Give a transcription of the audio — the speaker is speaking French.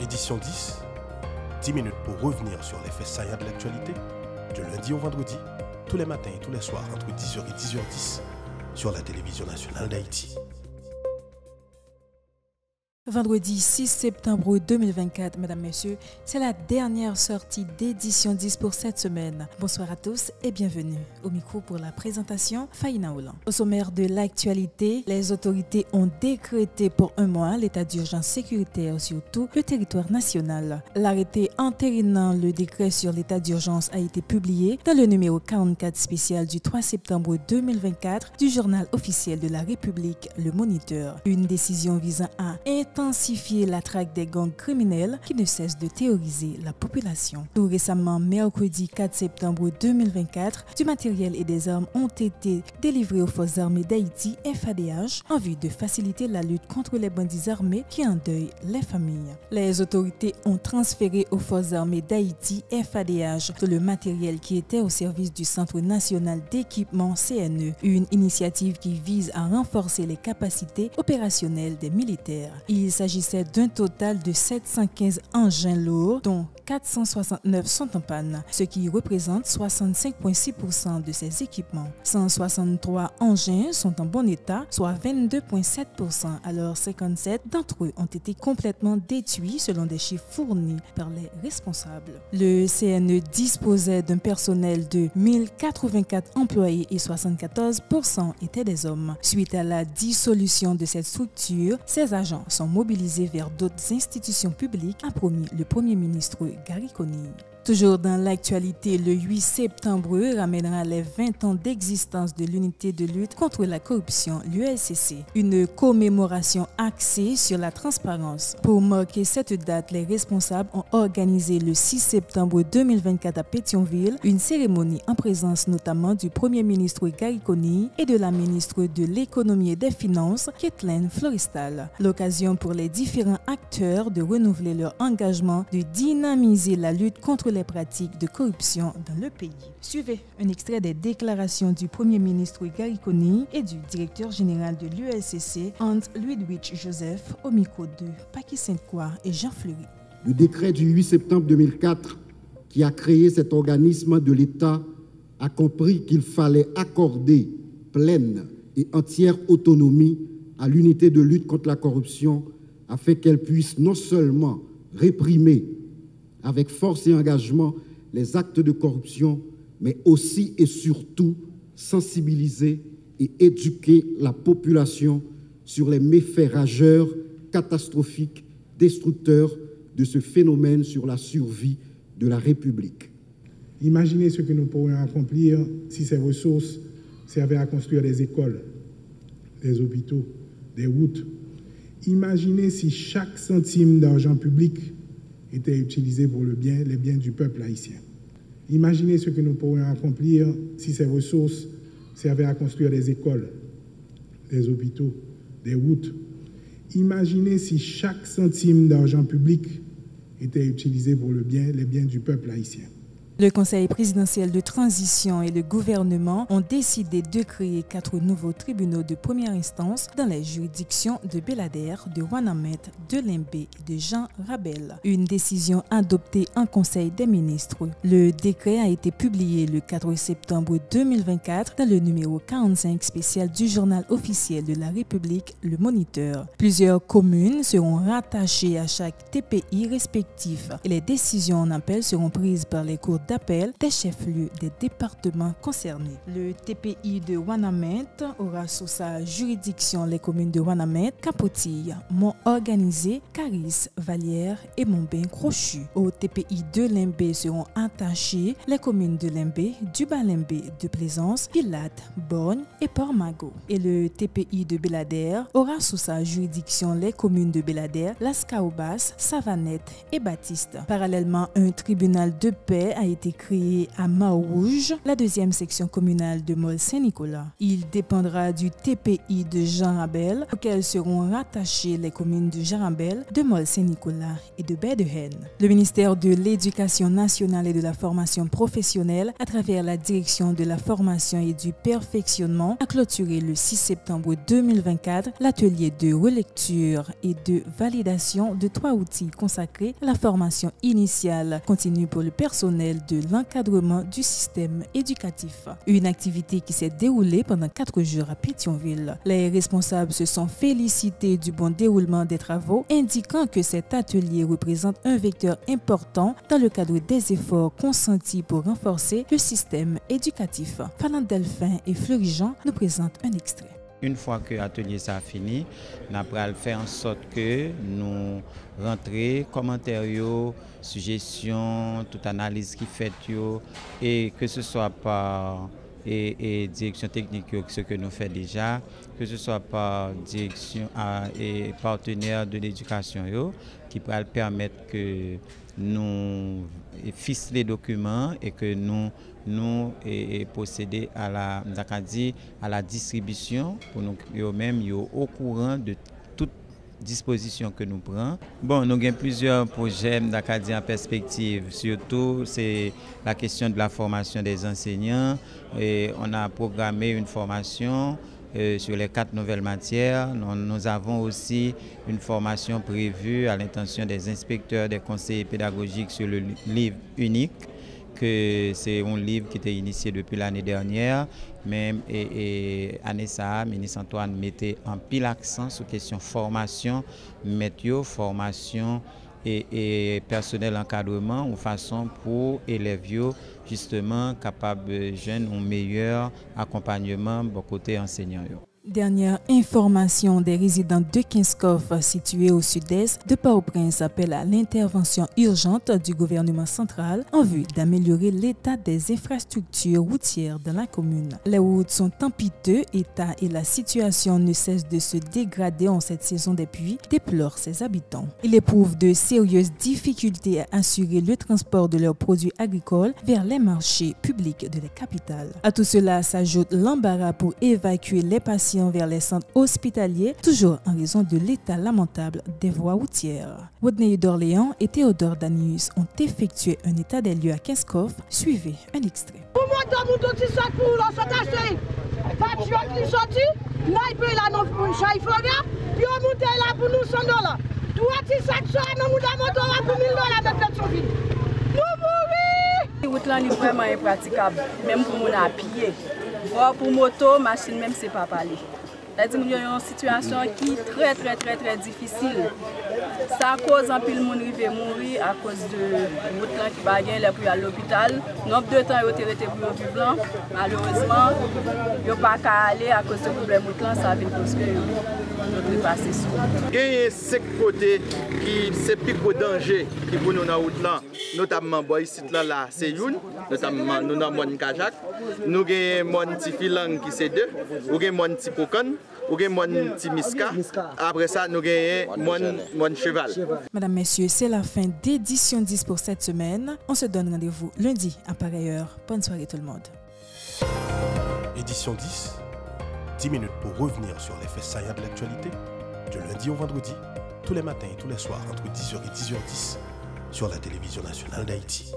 Édition 10, 10 minutes pour revenir sur les faits saillants de l'actualité, du lundi au vendredi, tous les matins et tous les soirs entre 10h et 10h10 sur la télévision nationale d'Haïti. Vendredi 6 septembre 2024, mesdames, messieurs, c'est la dernière sortie d'édition 10 pour cette semaine. Bonsoir à tous et bienvenue. Au micro pour la présentation, Faïna Oulan. Au sommaire de l'actualité, les autorités ont décrété pour un mois l'état d'urgence sécuritaire sur tout le territoire national. L'arrêté entérinant le décret sur l'état d'urgence a été publié dans le numéro 44 spécial du 3 septembre 2024 du journal officiel de la République, Le Moniteur. Une décision visant à intensifier la traque des gangs criminels qui ne cessent de terroriser la population. Tout récemment, mercredi 4 septembre 2024, du matériel et des armes ont été délivrés aux forces armées d'Haïti, FADH, en vue de faciliter la lutte contre les bandits armés qui endeuillent les familles. Les autorités ont transféré aux forces armées d'Haïti, FADH, tout le matériel qui était au service du Centre national d'équipement CNE, une initiative qui vise à renforcer les capacités opérationnelles des militaires. Il s'agissait d'un total de 715 engins lourds, dont 469 sont en panne, ce qui représente 65,6% de ces équipements. 163 engins sont en bon état, soit 22,7%, alors 57 d'entre eux ont été complètement détruits selon des chiffres fournis par les responsables. Le CNE disposait d'un personnel de 1084 employés et 74% étaient des hommes. Suite à la dissolution de cette structure, ces agents sont mobilisés vers d'autres institutions publiques, a promis le Premier ministre Gary Conille. Toujours dans l'actualité, le 8 septembre ramènera les 20 ans d'existence de l'unité de lutte contre la corruption, l'USCC. Une commémoration axée sur la transparence. Pour marquer cette date, les responsables ont organisé le 6 septembre 2024 à Pétionville une cérémonie en présence notamment du Premier ministre Gary Conille et de la ministre de l'Économie et des Finances, Kathleen Florestal. L'occasion pour les différents acteurs de renouveler leur engagement de dynamiser la lutte contre les pratiques de corruption dans le pays. Suivez un extrait des déclarations du Premier ministre Gary Conille et du directeur général de l'USCC, Hans-Ludwig Joseph, au micro de Paki Sainte-Croix et Jean Fleury. Le décret du 8 septembre 2004 qui a créé cet organisme de l'État a compris qu'il fallait accorder pleine et entière autonomie à l'unité de lutte contre la corruption afin qu'elle puisse non seulement réprimer avec force et engagement les actes de corruption, mais aussi et surtout sensibiliser et éduquer la population sur les méfaits rageurs, catastrophiques, destructeurs de ce phénomène sur la survie de la République. Imaginez ce que nous pourrions accomplir si ces ressources servaient à construire des écoles, des hôpitaux, des routes. Imaginez si chaque centime d'argent public était utilisé pour les biens du peuple haïtien. Imaginez ce que nous pourrions accomplir si ces ressources servaient à construire des écoles, des hôpitaux, des routes. Imaginez si chaque centime d'argent public était utilisé pour les biens du peuple haïtien. Le Conseil présidentiel de transition et le gouvernement ont décidé de créer 4 nouveaux tribunaux de première instance dans les juridictions de Belader, de Ouanamène, de Limbé et de Jean Rabel. Une décision adoptée en Conseil des ministres. Le décret a été publié le 4 septembre 2024 dans le numéro 45 spécial du journal officiel de la République, Le Moniteur. Plusieurs communes seront rattachées à chaque TPI respectif et les décisions en appel seront prises par les cours d'appel des chefs-lieux des départements concernés. Le TPI de Ouanamène aura sous sa juridiction les communes de Ouanamène, Capotille, Mont-Organisé, Caris, Vallière et Montbain-Crochu. Au TPI de Limbé seront attachées les communes de Limbé, du Bas-Limbé, de Plaisance, Pilate, Borgne et Port-Magot. Et le TPI de Belader aura sous sa juridiction les communes de Belader, Las Caobas, Savanette et Baptiste. Parallèlement, un tribunal de paix a été créé à Mao-Rouge, la deuxième section communale de Mol-Saint-Nicolas. Il dépendra du TPI de Jean-Rabel, auquel seront rattachées les communes de Jean-Rabel, de Mol-Saint-Nicolas et de Baie-de-Haine. Le ministère de l'Éducation nationale et de la formation professionnelle, à travers la direction de la formation et du perfectionnement, a clôturé le 6 septembre 2024 l'atelier de relecture et de validation de 3 outils consacrés à la formation initiale continue pour le personnel de l'encadrement du système éducatif. Une activité qui s'est déroulée pendant 4 jours à Pétionville. Les responsables se sont félicités du bon déroulement des travaux, indiquant que cet atelier représente un vecteur important dans le cadre des efforts consentis pour renforcer le système éducatif. Fernand Delphin et Fleury Jean nous présentent un extrait. Une fois que l'atelier ça fini, nous allons faire en sorte que nous rentrions commentaires, suggestions, toute analyse qui fait et que ce soit par et direction technique, ce que nous faisons déjà, que ce soit par direction et partenaires de l'éducation qui pourraient permettre que nous ficelons les documents et que nous procéder à la distribution pour nous eux-mêmes au courant de toute disposition que nous prenons. Bon, nous avons plusieurs projets d'Acadie en perspective, surtout c'est la question de la formation des enseignants et on a programmé une formation sur les 4 nouvelles matières. Nous avons aussi une formation prévue à l'intention des inspecteurs, des conseillers pédagogiques sur le livre unique. Que c'est un livre qui était initié depuis l'année dernière, même et année ça, ministre Antoine mettait en pile accent sur question formation, météo, formation et personnel encadrement, une façon pour élèves justement capables jeunes un meilleur accompagnement côté enseignant. Dernière information, des résidents de Kinskov situés au sud-est de Port-au-Prince appellent à l'intervention urgente du gouvernement central en vue d'améliorer l'état des infrastructures routières dans la commune. Les routes sont en piteux état et la situation ne cesse de se dégrader en cette saison des pluies, déplorent ses habitants. Ils éprouvent de sérieuses difficultés à assurer le transport de leurs produits agricoles vers les marchés publics de la capitale. À tout cela s'ajoute l'embarras pour évacuer les patients vers les centres hospitaliers, toujours en raison de l'état lamentable des voies routières. Rodney d'Orléans et Théodore Danius ont effectué un état des lieux à Kinskov. Suivez un extrait. La route là est vraiment impraticable, même pour mon à pied. Pour moto, machine même c'est pas parler. C'est-à-dire qu'il y a une situation qui est très difficile. Ça cause un peu de monde qui mourir à cause de route là qui bagarre pour aller à l'hôpital. Nombre de temps ils ont été pour vivre malheureusement, ils n'ont pas qu'à aller à cause de problème route là, ça vient parce que nous passer sur. Il y a 5 côtés qui c'est plus gros danger qui pour nous dans route là, notamment ici là c'est une, notamment nous dans mon Kajak, nous avons mon petit filang qui c'est 2, ou avons mon petit pokon, ou avons mon petit miska. Après ça nous avons mon cheval. Mesdames, Messieurs, c'est la fin d'édition 10 pour cette semaine. On se donne rendez-vous lundi à pareille heure. Bonne soirée tout le monde. Édition 10, 10 minutes pour revenir sur les faits saillants de l'actualité, du lundi au vendredi, tous les matins et tous les soirs entre 10h et 10h10 sur la télévision nationale d'Haïti.